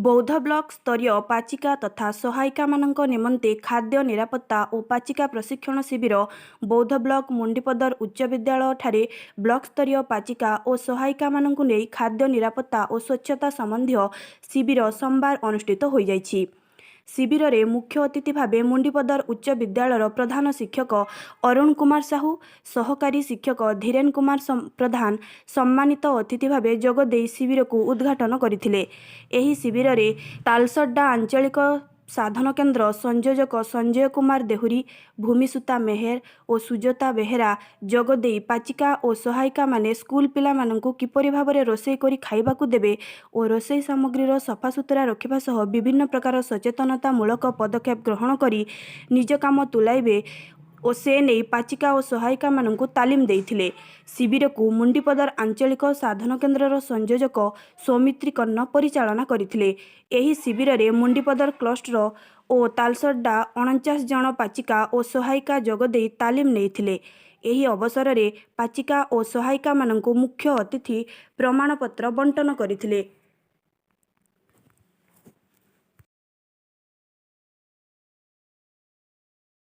बौद्ध ब्लॉक स्तरीय पाचिका तथा सहायिका मानक निमंते खाद्य निरापत्ता और पाचिका प्रशिक्षण शिविर बौद्ध ब्लॉक मुंडीपदर उच्च विद्यालय ठारे ब्लॉक स्तरीय पाचिका और सहायिका मानक नहीं खाद्य निरापत्ता और स्वच्छता संबंधी शिविर सोमवार अनुष्ठित हो जाइछि। शिविर में मुख्य अतिथि भाव मुंडीपदर उच्च विद्यालय प्रधान शिक्षक अरुण कुमार साहू, सहकारी शिक्षक धीरेन कुमार प्रधान सम्मानित अतिथि भाव जोगदे शिविर को उद्घाटन करथिले। एही शिविर में तालसड्डा आंचलिक साधन केन्द्र संयोजक संजय कुमार देहुरी, भूमिसुता मेहर और सुजाता बेहेरा जोगदे पाचिका और सहायिका माने स्कूल पिला मानंकु किपरि भाबरे रोषेई करी खाइबाकु देबे और रोषेई सामग्रीर सफासुतरा रखिबा सह विभिन्न प्रकार सचेतनतामूलक पदक्षेप ग्रहण करी निज काम तुलाइबे और से नहीं पाचिका और सहायिका मानंकु तालीम देइथिले। शिविर को मुंडीपदर आंचलिक साधन केन्द्रर संयोजक सौमित्री कर्ण परिचालना करथिले। एही शिविर में मुंडीपदर क्लस्टर और तालसड्डा 49 जन पाचिका और सहायिका जोगदे तालीम नेइथिले। एही अवसर में पाचिका और सहायिका मानंकु मुख्य अतिथि प्रमाणपत्र बंटन करथिले।